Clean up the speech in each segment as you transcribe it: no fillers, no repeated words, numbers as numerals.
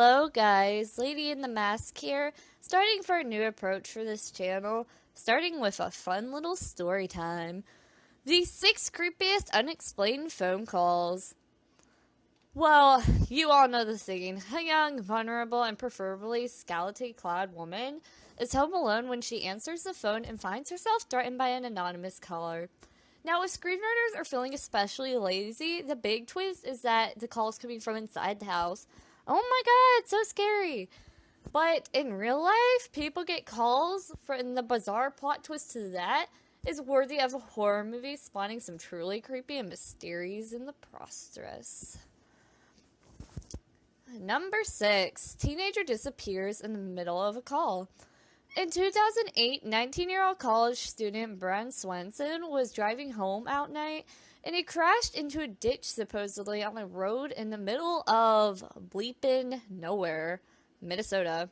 Hello guys, Lady in the Mask here, starting for a new approach for this channel, starting with a fun little story time. The 6 creepiest unexplained phone calls. Well, you all know the scene. A young, vulnerable, and preferably skeleton-clad woman is home alone when she answers the phone and finds herself threatened by an anonymous caller. Now, if screenwriters are feeling especially lazy, the big twist is that the call is coming from inside the house. Oh my god, so scary! But in real life, people get calls, and the bizarre plot twist to that is worthy of a horror movie, spawning some truly creepy and mysteries in the process. Number 6. Teenager disappears in the middle of a call. In 2008, 19-year-old college student Brian Swanson was driving home at night, and he crashed into a ditch supposedly on a road in the middle of bleepin' nowhere, Minnesota.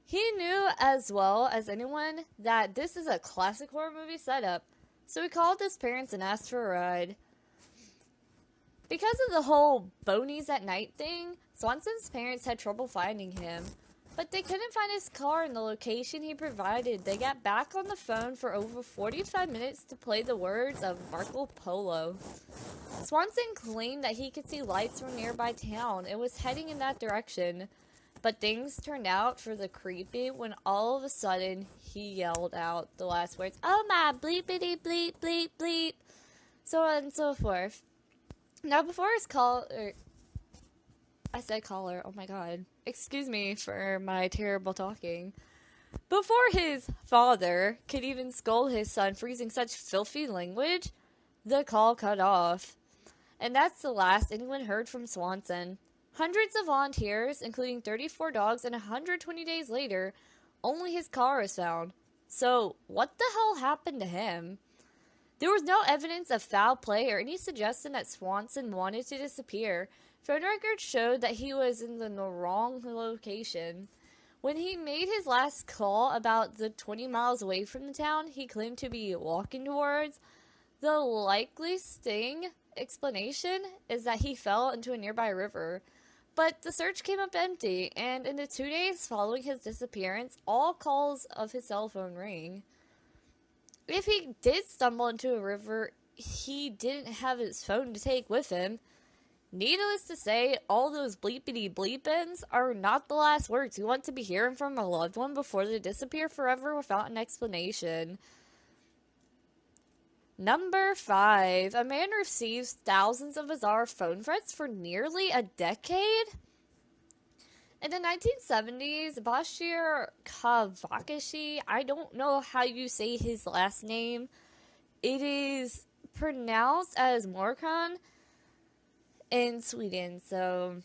He knew as well as anyone that this is a classic horror movie setup, so he called his parents and asked for a ride. Because of the whole bonies at night thing, Swanson's parents had trouble finding him. But they couldn't find his car in the location he provided. They got back on the phone for over 45 minutes to play the words of Marco Polo. Swanson claimed that he could see lights from a nearby town and was heading in that direction. But things turned out for the creepy when all of a sudden he yelled out the last words, "Oh my bleepity bleep bleep bleep," so on and so forth. Now before his call, I said caller, oh my god. Excuse me for my terrible talking. Before his father could even scold his son for using such filthy language, the call cut off. And that's the last anyone heard from Swanson. Hundreds of volunteers, including 34 dogs, and 120 days later, only his car was found. So, what the hell happened to him? There was no evidence of foul play or any suggestion that Swanson wanted to disappear. Phone records showed that he was in the wrong location. When he made his last call about 20 miles away from the town he claimed to be walking towards, the likely explanation is that he fell into a nearby river. But the search came up empty, and in the 2 days following his disappearance, all calls of his cell phone rang. If he did stumble into a river, he didn't have his phone to take with him. Needless to say, all those bleepity bleepins are not the last words you want to be hearing from a loved one before they disappear forever without an explanation. Number 5. A man receives thousands of bizarre phone threats for nearly a decade? In the 1970s, Bashir Kavakashi, I don't know how you say his last name. It is pronounced as Morkan in Sweden, so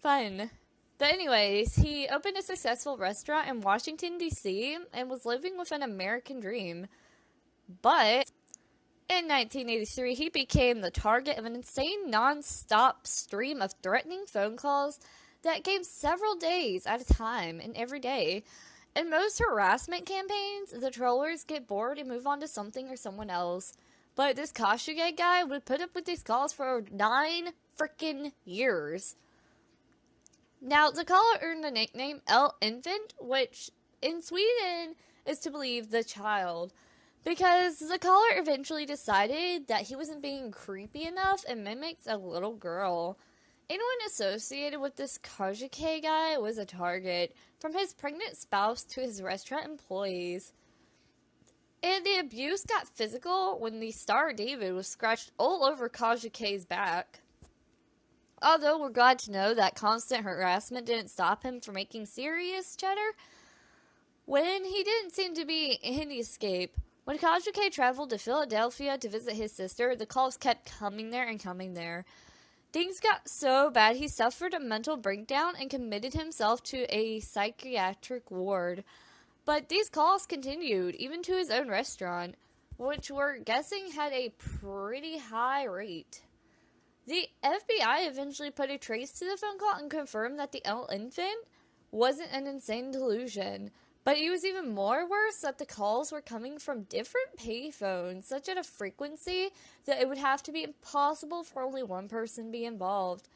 fun. But anyways, he opened a successful restaurant in Washington, D.C. and was living with an American dream. But in 1983, he became the target of an insane non-stop stream of threatening phone calls that came several days at a time and every day. In most harassment campaigns, the trollers get bored and move on to something or someone else. But this Kashuge guy would put up with these calls for 9 freaking years. Now, the caller earned the nickname El Infant, which in Sweden is to believe the child, because the caller eventually decided that he wasn't being creepy enough and mimicked a little girl. Anyone associated with this Kashuge guy was a target, from his pregnant spouse to his restaurant employees. And the abuse got physical when the star David was scratched all over Kashuge's back. Although we're glad to know that constant harassment didn't stop him from making serious cheddar, when he didn't seem to be any escape. When Kashuge traveled to Philadelphia to visit his sister, the calls kept coming there and coming there. Things got so bad he suffered a mental breakdown and committed himself to a psychiatric ward. But these calls continued, even to his own restaurant, which we're guessing had a pretty high rate. The FBI eventually put a trace to the phone call and confirmed that the El Infant wasn't an insane delusion. But it was even more worse that the calls were coming from different payphones, such at a frequency that it would have to be impossible for only one person to be involved.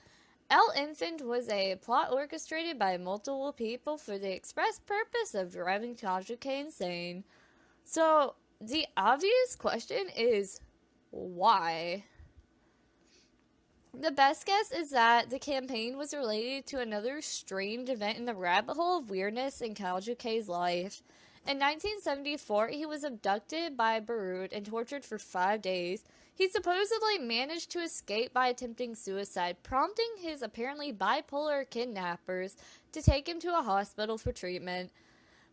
El Infant was a plot orchestrated by multiple people for the express purpose of driving Kajuke insane. So, the obvious question is, why? The best guess is that the campaign was related to another strange event in the rabbit hole of weirdness in Kajuke's life. In 1974, he was abducted by Barut and tortured for 5 days. He supposedly managed to escape by attempting suicide, prompting his apparently bipolar kidnappers to take him to a hospital for treatment,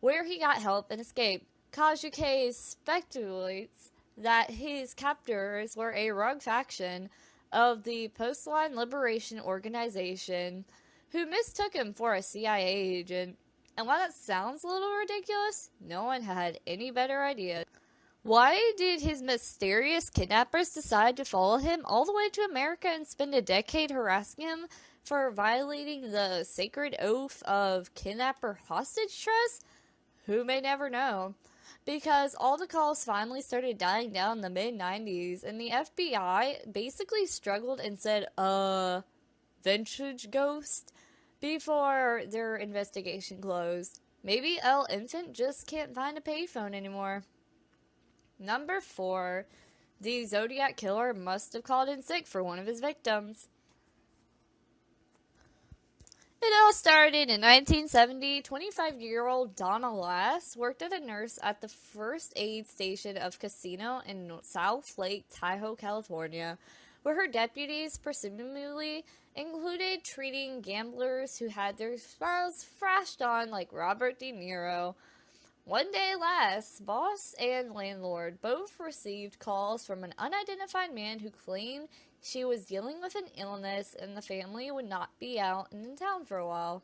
where he got help and escaped. Kajuke speculates that his captors were a rogue faction of the Postline Liberation Organization, who mistook him for a CIA agent. And while that sounds a little ridiculous, no one had any better idea. Why did his mysterious kidnappers decide to follow him all the way to America and spend a decade harassing him for violating the sacred oath of kidnapper hostage trust? Who may never know. Because all the calls finally started dying down in the mid-90s, and the FBI basically struggled and said, vintage ghost, before their investigation closed. Maybe El Infant just can't find a payphone anymore. Number 4. The Zodiac Killer must have called in sick for one of his victims. It all started in 1970. 25-year-old Donna Lass worked as a nurse at the first aid station of Casino in South Lake Tahoe, California, where her deputies presumably included treating gamblers who had their smiles flashed on like Robert De Niro. One day, Lass, boss and landlord, both received calls from an unidentified man who claimed she was dealing with an illness and the family would not be out in town for a while.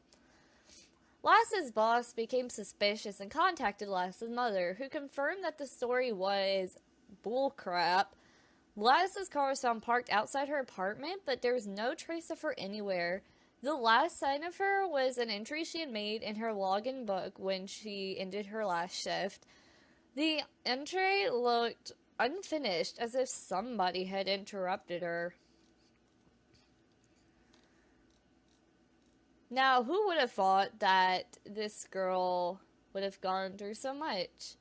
Lass's boss became suspicious and contacted Lass's mother, who confirmed that the story was bullcrap. Lass's car was found parked outside her apartment, but there was no trace of her anywhere. The last sign of her was an entry she had made in her login book when she ended her last shift. The entry looked unfinished, as if somebody had interrupted her. Now, who would have thought that this girl would have gone through so much?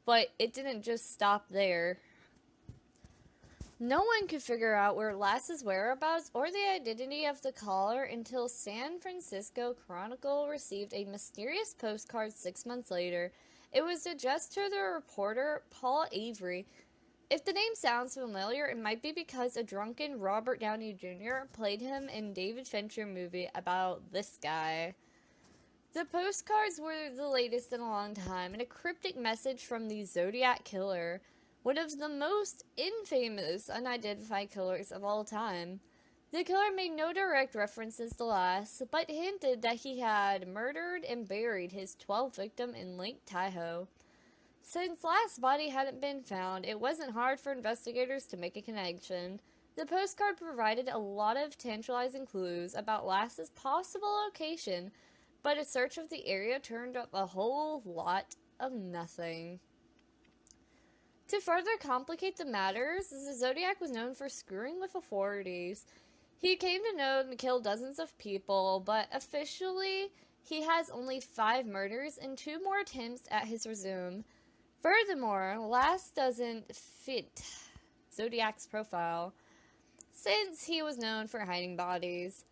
But it didn't just stop there. No one could figure out where Lass's whereabouts or the identity of the caller until San Francisco Chronicle received a mysterious postcard 6 months later. It was addressed to the reporter Paul Avery. If the name sounds familiar, it might be because a drunken Robert Downey Jr. played him in David Fincher movie about this guy. The postcards were the latest in a long time, and a cryptic message from the Zodiac Killer, one of the most infamous unidentified killers of all time. The killer made no direct references to Lass, but hinted that he had murdered and buried his 12th victim in Lake Tahoe. Since Lass's body hadn't been found, it wasn't hard for investigators to make a connection. The postcard provided a lot of tantalizing clues about Lass's possible location, but a search of the area turned up a whole lot of nothing. To further complicate the matters, the Zodiac was known for screwing with authorities. He came to know and kill dozens of people, but officially, he has only 5 murders and 2 more attempts at his resume. Furthermore, Lass doesn't fit Zodiac's profile, since he was known for hiding bodies.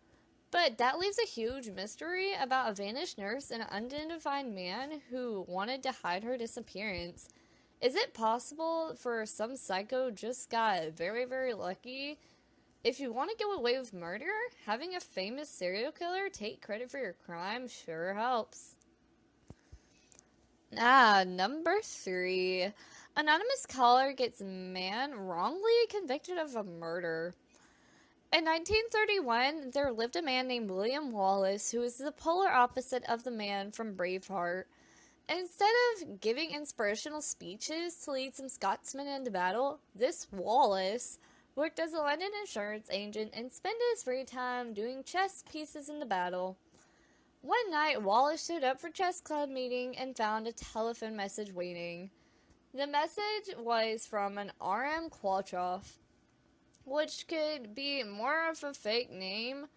But that leaves a huge mystery about a vanished nurse and an unidentified man who wanted to hide her disappearance. Is it possible for some psycho just got very, very lucky? If you want to get away with murder, having a famous serial killer take credit for your crime sure helps. Number 3. Anonymous caller gets man wrongly convicted of a murder. In 1931, there lived a man named William Wallace who was the polar opposite of the man from Braveheart. Instead of giving inspirational speeches to lead some Scotsmen into battle, this Wallace worked as a London insurance agent and spent his free time doing chess pieces in the battle. One night, Wallace showed up for chess club meeting and found a telephone message waiting. The message was from an R.M. Qualtrough, which could be more of a fake name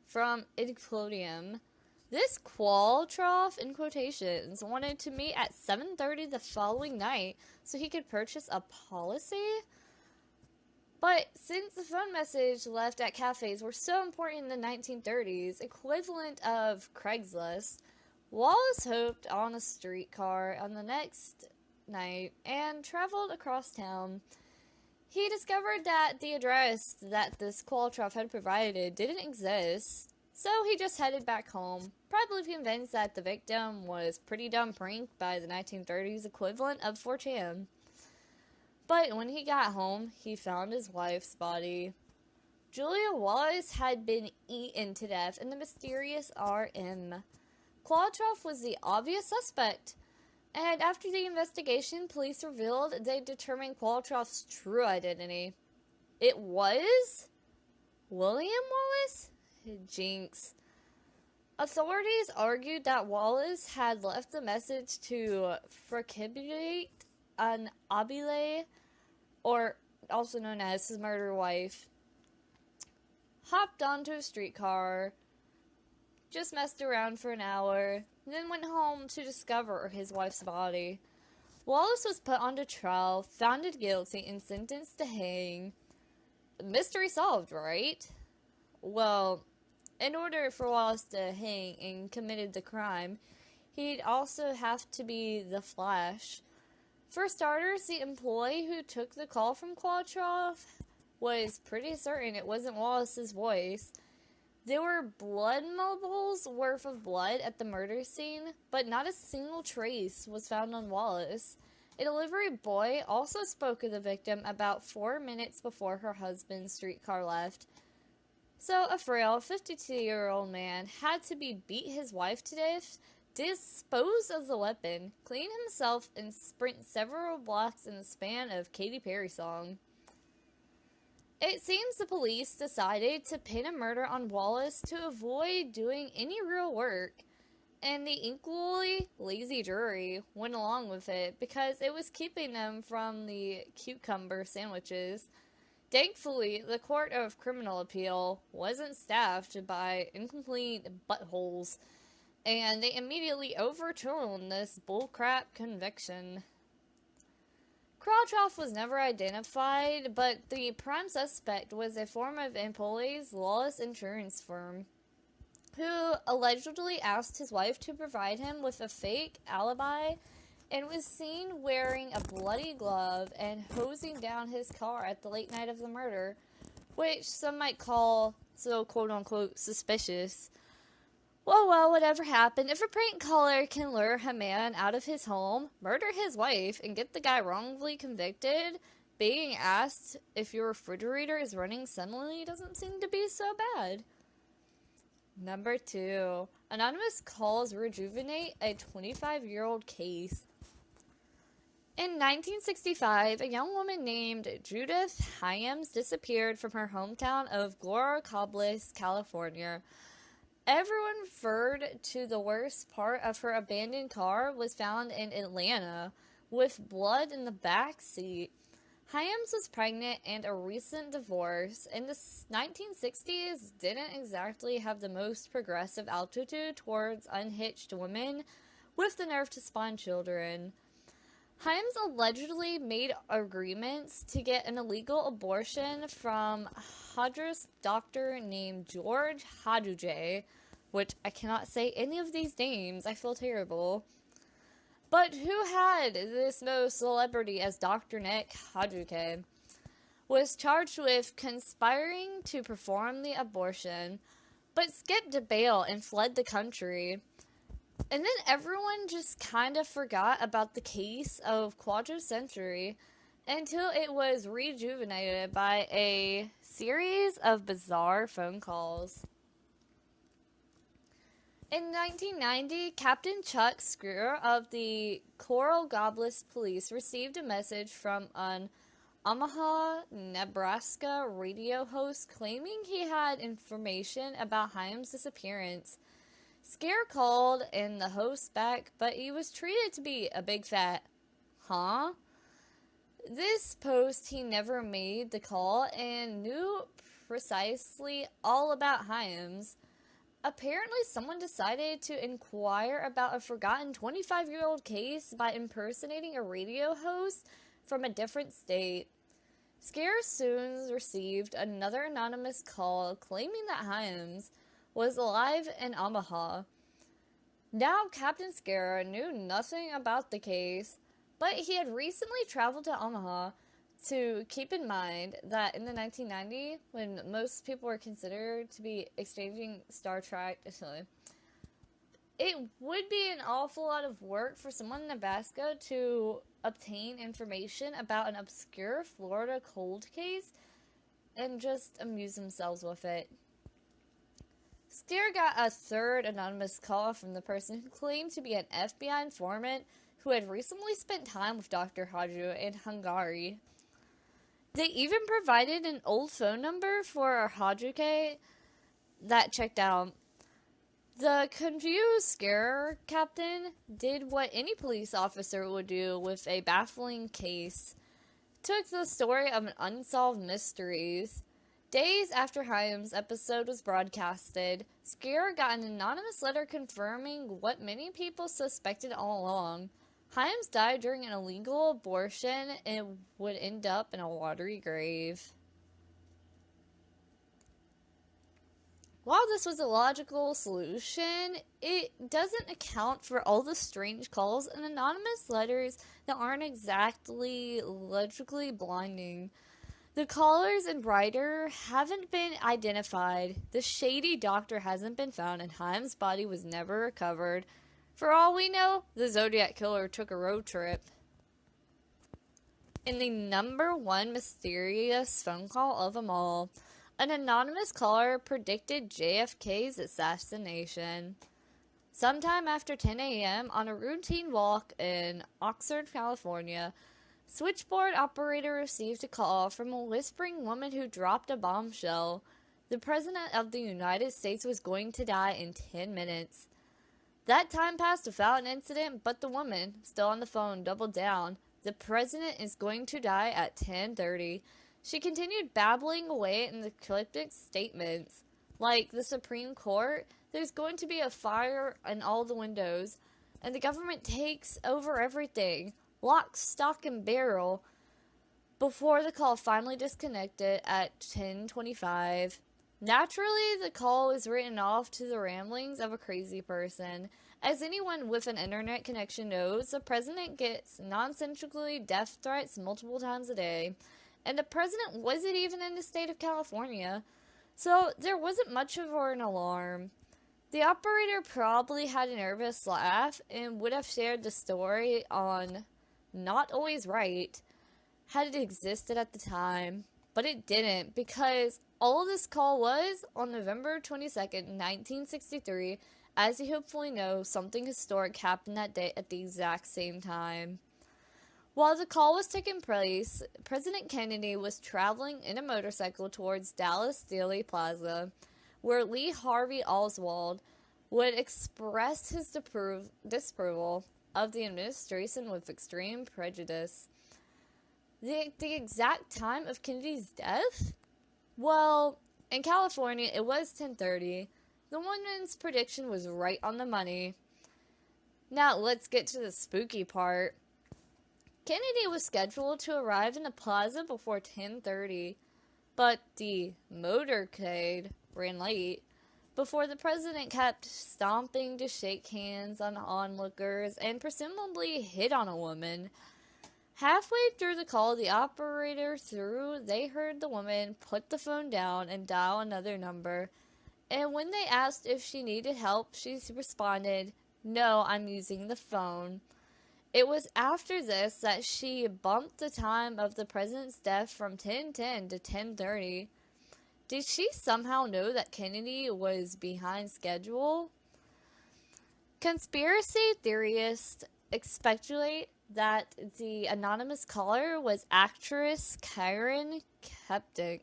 from Idclodium. This Qualtrough, in quotations, wanted to meet at 7:30 the following night so he could purchase a policy. But since the phone message left at cafes were so important in the 1930s, equivalent of Craigslist, Wallace hoped on a streetcar on the next night and traveled across town. He discovered that the address that this Qualtrough had provided didn't exist, so he just headed back home, probably convinced that the victim was pretty dumb pranked by the 1930s equivalent of 4chan. But when he got home, he found his wife's body. Julia Wallace had been eaten to death in the mysterious RM. Qualtrough was the obvious suspect, and after the investigation, police revealed they determined Qualtrough's true identity. It was William Wallace? Jinx. Authorities argued that Wallace had left the message to Fracibulate an Abile, or also known as his murder wife, hopped onto a streetcar, just messed around for an hour, then went home to discover his wife's body. Wallace was put onto trial, found guilty, and sentenced to hang. Mystery solved, right? Well, in order for Wallace to hang and committed the crime, he'd also have to be the Flash. For starters, the employee who took the call from Qualtrough was pretty certain it wasn't Wallace's voice. There were blood mobiles worth of blood at the murder scene, but not a single trace was found on Wallace. A delivery boy also spoke of the victim about 4 minutes before her husband's streetcar left. So a frail 52-year-old man had to beat his wife to death, dispose of the weapon, clean himself, and sprint several blocks in the span of Katy Perry song. It seems the police decided to pin a murder on Wallace to avoid doing any real work, and the equally lazy jury went along with it because it was keeping them from the cucumber sandwiches. Thankfully, the Court of Criminal Appeal wasn't staffed by incomplete buttholes, and they immediately overturned this bullcrap conviction. Qualtrough was never identified, but the prime suspect was a former employee's lawless insurance firm, who allegedly asked his wife to provide him with a fake alibi and was seen wearing a bloody glove and hosing down his car at the late night of the murder, which some might call so quote-unquote suspicious. Well, whatever happened, if a prank caller can lure a man out of his home, murder his wife, and get the guy wrongfully convicted, being asked if your refrigerator is running similarly doesn't seem to be so bad. Number 2. Anonymous calls rejuvenate a 25-year-old case. In 1965, a young woman named Judith Hyams disappeared from her hometown of Gloricopolis, California. Everyone referred to the worst part of her abandoned car was found in Atlanta, with blood in the back seat. Hyams was pregnant and a recent divorce, and the 1960s didn't exactly have the most progressive attitude towards unhitched women with the nerve to spawn children. Hyams allegedly made agreements to get an illegal abortion from a Hadras doctor named George Hadujay, which I cannot say any of these names, I feel terrible. But who had this no celebrity as Dr. Nick Hadujay, was charged with conspiring to perform the abortion, but skipped bail and fled the country. And then everyone just kind of forgot about the case of Quadricentenary until it was rejuvenated by a series of bizarre phone calls. In 1990, Captain Chuck Screwer of the Coral Gables Police received a message from an Omaha, Nebraska radio host claiming he had information about Hyams' disappearance. Scare called and the host back, but he was treated to be a big fat, huh? This post he never made the call and knew precisely all about Hyams. Apparently, someone decided to inquire about a forgotten 25-year-old case by impersonating a radio host from a different state. Scare soon received another anonymous call claiming that Hyams was alive in Omaha. Now, Captain Scare knew nothing about the case, but he had recently traveled to Omaha to keep in mind that in the 1990s, when most people were considered to be exchanging Star Trek, it would be an awful lot of work for someone in Nebraska to obtain information about an obscure Florida cold case and just amuse themselves with it. Scare got a third anonymous call from the person who claimed to be an FBI informant who had recently spent time with Dr. Haju in Hungary. They even provided an old phone number for Hajuke that checked out. The confused Scare captain did what any police officer would do with a baffling case. Took the story of an unsolved mysteries. Days after Hyams' episode was broadcasted, Scare got an anonymous letter confirming what many people suspected all along. Hyams died during an illegal abortion and would end up in a watery grave. While this was a logical solution, it doesn't account for all the strange calls and anonymous letters that aren't exactly logically blinding. The callers and writer haven't been identified, the shady doctor hasn't been found, and Hyams' body was never recovered. For all we know, the Zodiac Killer took a road trip. In the number one mysterious phone call of them all, an anonymous caller predicted JFK's assassination. Sometime after 10 a.m. on a routine walk in Oxnard, California, switchboard operator received a call from a whispering woman who dropped a bombshell. The President of the United States was going to die in 10 minutes. That time passed without an incident, but the woman, still on the phone, doubled down. The President is going to die at 10:30. She continued babbling away in the cryptic statements. Like the Supreme Court, there's going to be a fire in all the windows, and the government takes over everything. Lock, stock, and barrel, before the call finally disconnected at 10:25. Naturally, the call was written off to the ramblings of a crazy person. As anyone with an internet connection knows, the president gets nonsensically death threats multiple times a day, and the president wasn't even in the state of California, so there wasn't much of an alarm. The operator probably had a nervous laugh and would have shared the story on Not Always Right had it existed at the time, but it didn't, because all this call was on November 22nd, 1963. As you hopefully know, something historic happened that day at the exact same time. While the call was taking place, President Kennedy was traveling in a motorcycle towards Dallas Dealey Plaza, where Lee Harvey Oswald would express his disapproval of the administration with extreme prejudice. The exact time of Kennedy's death? Well, in California, it was 10:30. The woman's prediction was right on the money. Now, let's get to the spooky part. Kennedy was scheduled to arrive in the plaza before 10:30, but the motorcade ran late. Before the president kept stomping to shake hands on onlookers and presumably hit on a woman. Halfway through the call, the operator they heard the woman put the phone down and dial another number. And when they asked if she needed help, she responded, "No, I'm using the phone." It was after this that she bumped the time of the president's death from 10:10 to 10:30. Did she somehow know that Kennedy was behind schedule? Conspiracy theorists speculate that the anonymous caller was actress Karen Kepnick,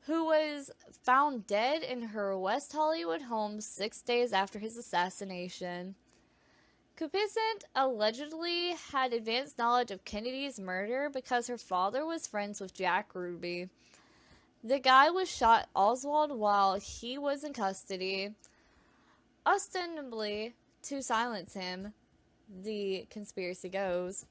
who was found dead in her West Hollywood home 6 days after his assassination. Kupicent allegedly had advanced knowledge of Kennedy's murder because her father was friends with Jack Ruby. The guy was shot Oswald while he was in custody. ostensibly to silence him, the conspiracy goes.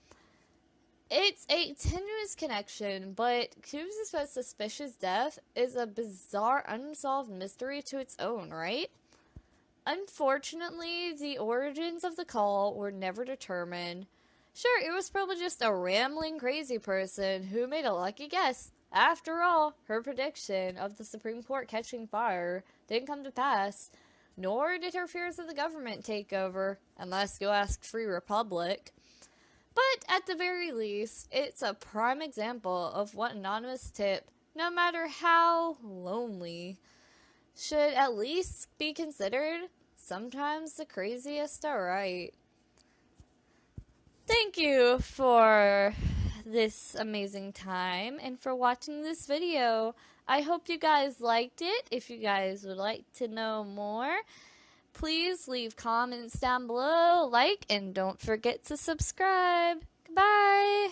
It's a tenuous connection, but Coombs' suspicious death is a bizarre, unsolved mystery to its own, right? Unfortunately, the origins of the call were never determined. Sure, it was probably just a rambling crazy person who made a lucky guess. After all, her prediction of the Supreme Court catching fire didn't come to pass, nor did her fears of the government take over, unless you ask Free Republic. But at the very least, it's a prime example of what anonymous tip, no matter how lonely, should at least be considered sometimes the craziest are right. Thank you for this amazing time and for watching this video. I hope you guys liked it. If you guys would like to know more, please leave comments down below, like, and don't forget to subscribe. Goodbye!